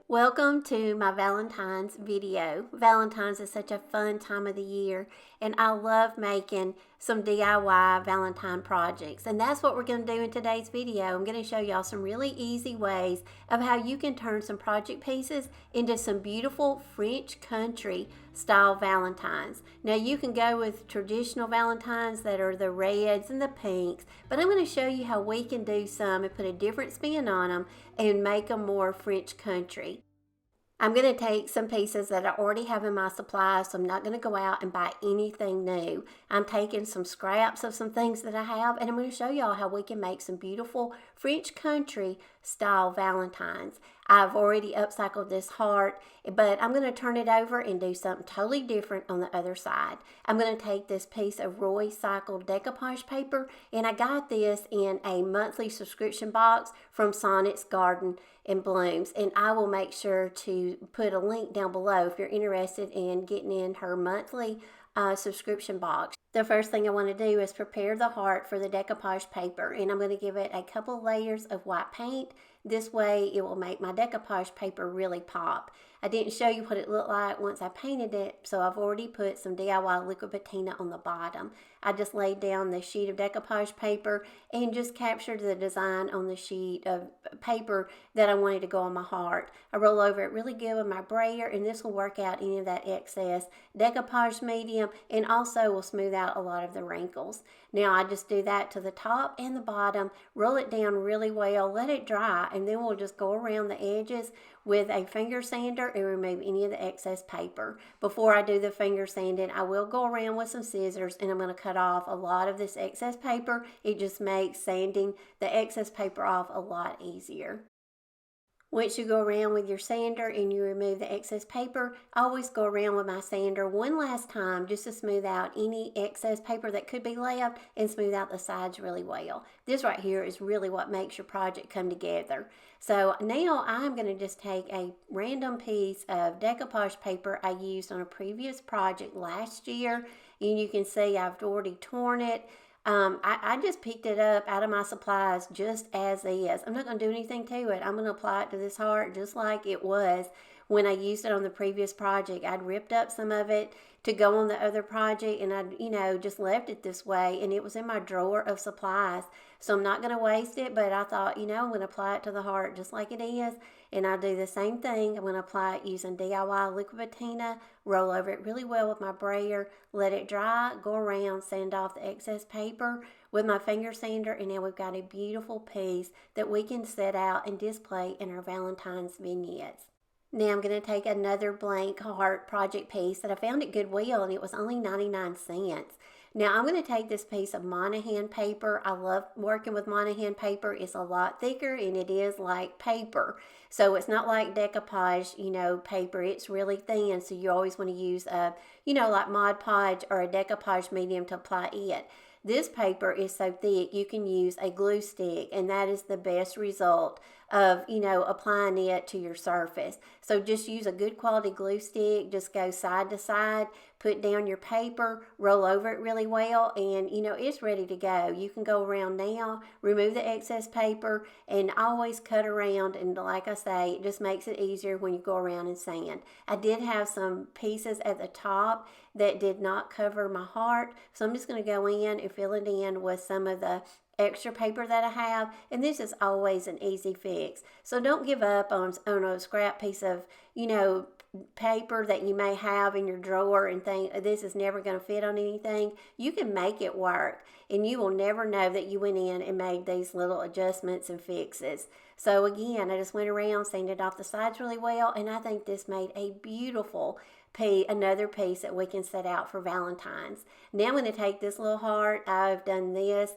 Welcome to my Valentine's video. Valentine's is such a fun time of the year, and I love making some DIY Valentine projects, and that's what we're going to do in today's video. I'm going to show y'all some really easy ways of how you can turn some project pieces into some beautiful French country style Valentines. Now you can go with traditional Valentines that are the reds and the pinks, but I'm going to show you how we can do some and put a different spin on them and make them more French country. I'm going to take some pieces that I already have in my supply, so I'm not going to go out and buy anything new. I'm taking some scraps of some things that I have, and I'm going to show y'all how we can make some beautiful French country style Valentines. I've already upcycled this heart, but I'm going to turn it over and do something totally different on the other side. I'm going to take this piece of recycled decoupage paper, and I got this in a monthly subscription box from Sonnet's Garden and Blooms, and I will make sure to put a link down below if you're interested in getting in her monthly subscription box. The first thing I want to do is prepare the heart for the decoupage paper, and I'm going to give it a couple layers of white paint. This way it will make my decoupage paper really pop. I didn't show you what it looked like once I painted it, so I've already put some DIY liquid patina on the bottom. I just laid down the sheet of decoupage paper and just captured the design on the sheet of paper that I wanted to go on my heart. I roll over it really good with my brayer, and this will work out any of that excess decoupage medium and also will smooth out a lot of the wrinkles. Now I just do that to the top and the bottom, roll it down really well, let it dry, and then we'll just go around the edges with a finger sander and remove any of the excess paper. Before I do the finger sanding, I will go around with some scissors, and I'm going to cut off a lot of this excess paper. It just makes sanding the excess paper off a lot easier. Once you go around with your sander and you remove the excess paper, I always go around with my sander one last time just to smooth out any excess paper that could be left and smooth out the sides really well. This right here is really what makes your project come together. So now I'm going to just take a random piece of decoupage paper I used on a previous project last year, and you can see I've already torn it. I just picked it up out of my supplies just as is. I'm not going to do anything to it. I'm going to apply it to this heart just like it was when I used it on the previous project. I'd ripped up some of it to go on the other project, and I, just left it this way, and it was in my drawer of supplies. So I'm not going to waste it, but I thought, I'm going to apply it to the heart just like it is, and I'll do the same thing. I'm going to apply it using DIY liquid patina, roll over it really well with my brayer, let it dry, go around, sand off the excess paper with my finger sander, and now we've got a beautiful piece that we can set out and display in our Valentine's vignettes. Now I'm going to take another blank heart project piece that I found at Goodwill, and it was only 99 cents. Now I'm going to take this piece of Monohan paper. I love working with Monohan paper. It's a lot thicker, and it is like paper. So it's not like decoupage, paper. It's really thin, so you always want to use a, like Mod Podge or a decoupage medium to apply it. This paper is so thick you can use a glue stick, and that is the best result of, applying it to your surface. So just use a good quality glue stick, just go side to side, put down your paper, roll over it really well, and it's ready to go. You can go around now, remove the excess paper, and always cut around, and like I say, it just makes it easier when you go around and sand. I did have some pieces at the top that did not cover my heart, so I'm just going to go in and fill it in with some of the extra paper that I have, and this is always an easy fix. So don't give up on a scrap piece of, paper that you may have in your drawer and think this is never going to fit on anything. You can make it work, and you will never know that you went in and made these little adjustments and fixes. So again, I just went around, sanded off the sides really well, and I think this made a beautiful another piece that we can set out for Valentine's. Now I'm going to take this little heart. I've done this,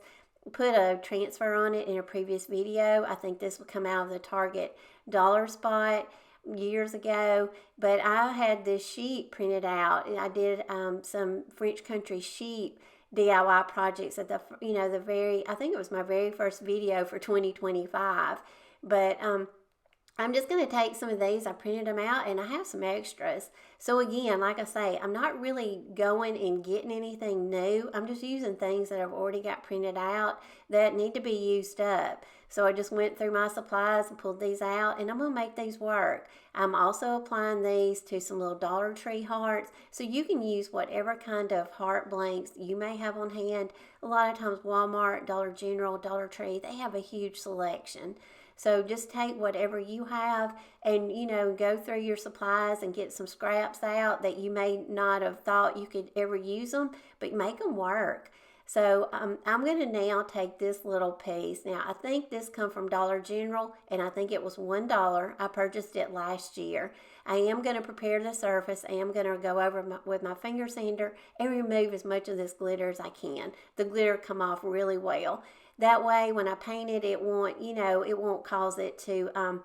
put a transfer on it in a previous video. I think this would come out of the Target dollar spot years ago, but I had this sheet printed out, and I did some French country sheep DIY projects at the I think it was my very first video for 2025, but I'm just going to take some of these. I printed them out and I have some extras. So again, like I say, I'm not really going and getting anything new. I'm just using things that I've already got printed out that need to be used up. So I just went through my supplies and pulled these out, and I'm going to make these work. I'm also applying these to some little Dollar Tree hearts. So you can use whatever kind of heart blanks you may have on hand. A lot of times Walmart, Dollar General, Dollar Tree, they have a huge selection. So just take whatever you have and, go through your supplies and get some scraps out that you may not have thought you could ever use them, but make them work. So I'm going to now take this little piece. Now, I think this come from Dollar General, and I think it was $1. I purchased it last year. I am going to prepare the surface. I am going to go over with my finger sander and remove as much of this glitter as I can. The glitter come off really well. That way, when I paint it, it won't cause it to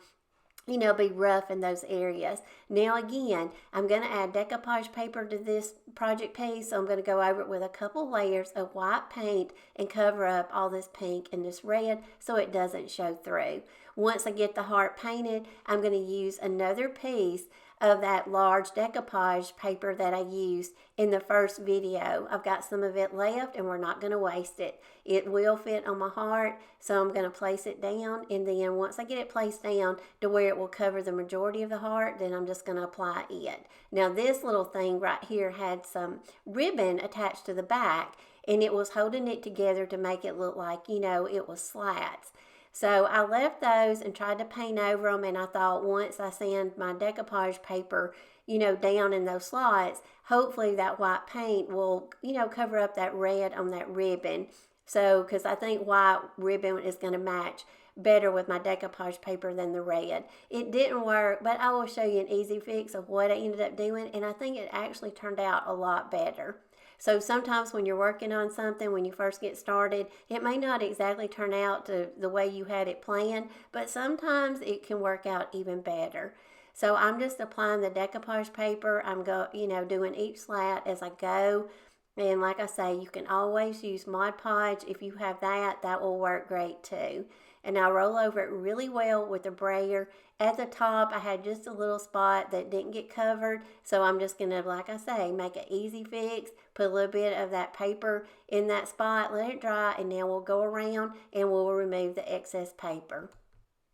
be rough in those areas. Now again, I'm going to add decoupage paper to this project piece. So I'm going to go over it with a couple layers of white paint and cover up all this pink and this red so it doesn't show through. Once I get the heart painted, I'm going to use another piece of that large decoupage paper that I used in the first video. I've got some of it left and we're not going to waste it. It will fit on my heart, so I'm going to place it down, and then once I get it placed down to where it will cover the majority of the heart, then I'm just going to apply it. Now this little thing right here had some ribbon attached to the back, and it was holding it together to make it look like, it was slats. So I left those and tried to paint over them, and I thought once I sand my decoupage paper, down in those slots, hopefully that white paint will, cover up that red on that ribbon. So, because I think white ribbon is going to match better with my decoupage paper than the red. It didn't work, but I will show you an easy fix of what I ended up doing, and I think it actually turned out a lot better. So sometimes when you're working on something, when you first get started, it may not exactly turn out to the way you had it planned, but sometimes it can work out even better. So I'm just applying the decoupage paper. I'm doing each slat as I go. And like I say, you can always use Mod Podge. If you have that, that will work great too. And I roll over it really well with the brayer. At the top, I had just a little spot that didn't get covered. So I'm just going to, like I say, make an easy fix. Put a little bit of that paper in that spot, let it dry, and now we'll go around and we'll remove the excess paper.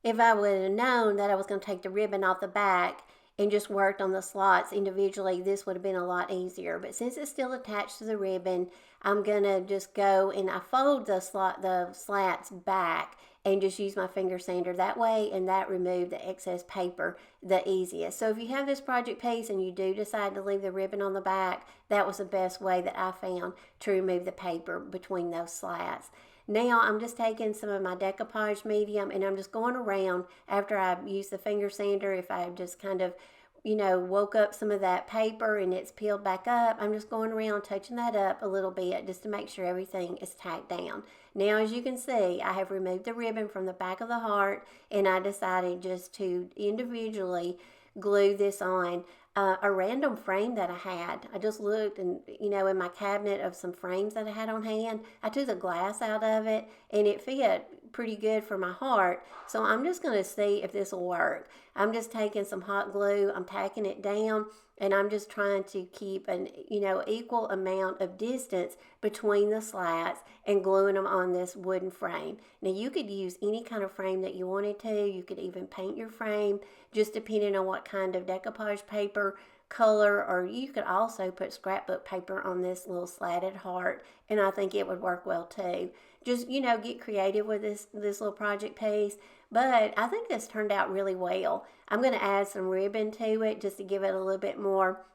If I would have known that I was going to take the ribbon off the back and just worked on the slots individually, this would have been a lot easier. But since it's still attached to the ribbon, I'm going to just go and I fold the slats back and just use my finger sander that way, and that removed the excess paper the easiest. So if you have this project piece and you do decide to leave the ribbon on the back, that was the best way that I found to remove the paper between those slats. Now I'm just taking some of my decoupage medium and I'm just going around after I use the finger sander. If I just kind of woke up some of that paper and it's peeled back up, I'm just going around touching that up a little bit just to make sure everything is tacked down. Now, as you can see, I have removed the ribbon from the back of the heart, and I decided just to individually glue this on a random frame that I had. I just looked and, in my cabinet of some frames that I had on hand, I took the glass out of it and it fit pretty good for my heart. So I'm just going to see if this will work. I'm just taking some hot glue, I'm tacking it down, and I'm just trying to keep an equal amount of distance between the slats and gluing them on this wooden frame. Now you could use any kind of frame that you wanted to. You could even paint your frame, just depending on what kind of decoupage paper color, or you could also put scrapbook paper on this little slatted heart, and I think it would work well too. Just get creative with this little project piece. But I think this turned out really well. I'm going to add some ribbon to it just to give it a little bit more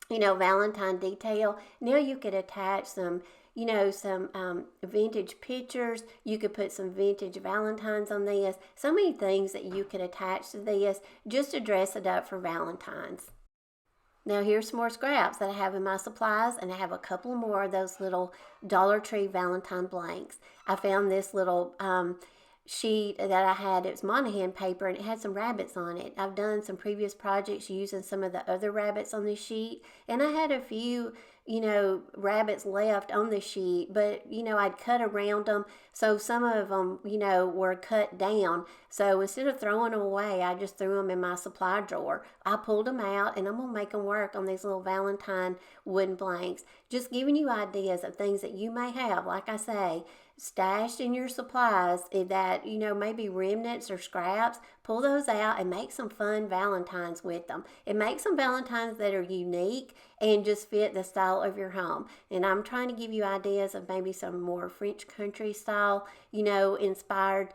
Valentine detail. Now you could attach some vintage pictures. You could put some vintage Valentines on this. So many things that you could attach to this just to dress it up for Valentine's. Now here's some more scraps that I have in my supplies, and I have a couple more of those little Dollar Tree Valentine blanks. I found this little sheet that I had. It was Monohan paper and it had some rabbits on it. I've done some previous projects using some of the other rabbits on this sheet, and I had a few, rabbits left on the sheet, but I'd cut around them, so some of them were cut down. So instead of throwing them away, I just threw them in my supply drawer. I pulled them out, and I'm gonna make them work on these little Valentine wooden blanks. Just giving you ideas of things that you may have, like I say, stashed in your supplies that maybe remnants or scraps. Pull those out and make some fun Valentines with them, and make some Valentines that are unique and just fit the style of your home. And I'm trying to give you ideas of maybe some more French country style inspired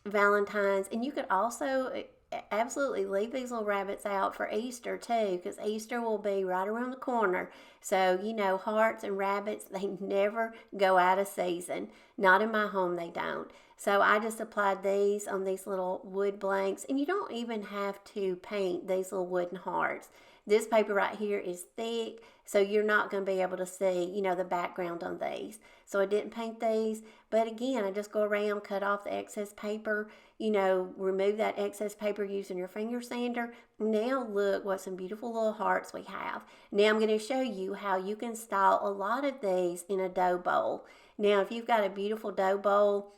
Valentines. And you could also absolutely leave these little rabbits out for Easter too, because Easter will be right around the corner. So hearts and rabbits, they never go out of season. Not in my home, they don't. So I just applied these on these little wood blanks, and you don't even have to paint these little wooden hearts. This paper right here is thick, so you're not going to be able to see, the background on these. So I didn't paint these, but again, I just go around, cut off the excess paper, remove that excess paper using your finger sander. Now look what some beautiful little hearts we have. Now I'm going to show you how you can style a lot of these in a dough bowl. Now, if you've got a beautiful dough bowl,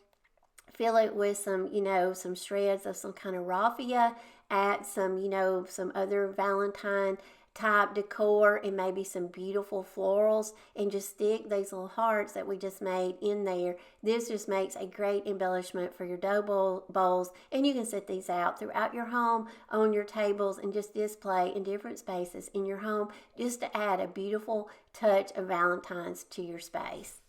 fill it with some, some shreds of some kind of raffia, add some, some other Valentine type decor, and maybe some beautiful florals, and just stick these little hearts that we just made in there. This just makes a great embellishment for your dough bowls, and you can set these out throughout your home, on your tables, and just display in different spaces in your home, just to add a beautiful touch of Valentine's to your space.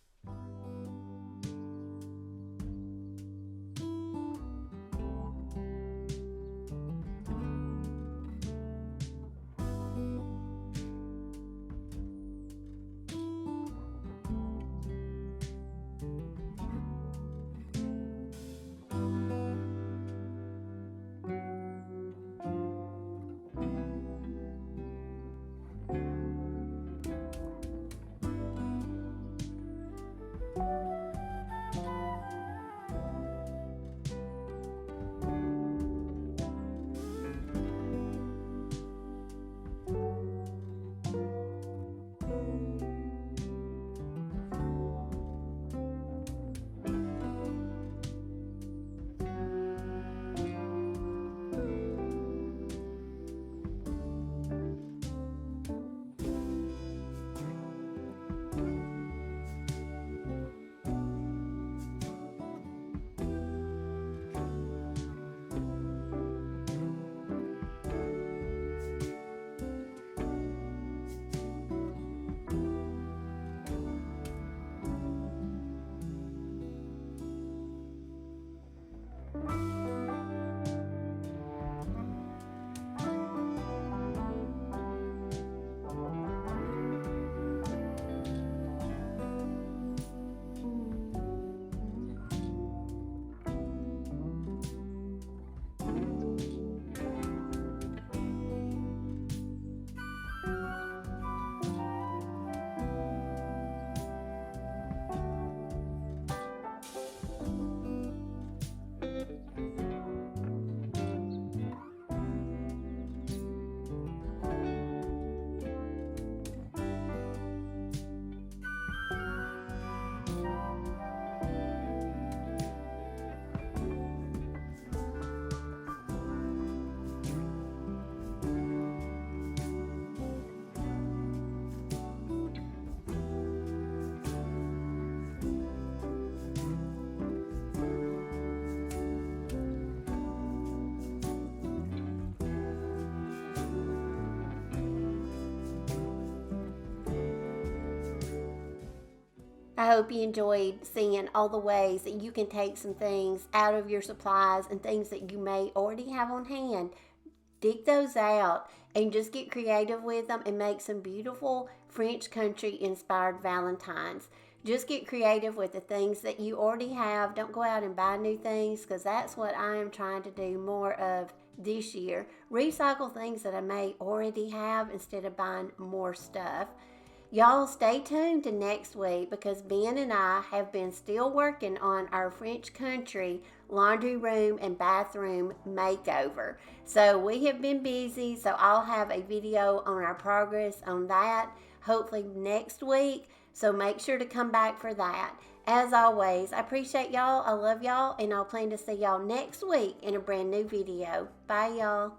I hope you enjoyed seeing all the ways that you can take some things out of your supplies and things that you may already have on hand. Dig those out and just get creative with them and make some beautiful French country inspired Valentines. Just get creative with the things that you already have. Don't go out and buy new things, because that's what I am trying to do more of this year. Recycle things that I may already have instead of buying more stuff. Y'all stay tuned to next week because Ben and I have been still working on our French Country laundry room and bathroom makeover. So we have been busy, so I'll have a video on our progress on that hopefully next week. So make sure to come back for that. As always, I appreciate y'all. I love y'all, and I'll plan to see y'all next week in a brand new video. Bye, y'all.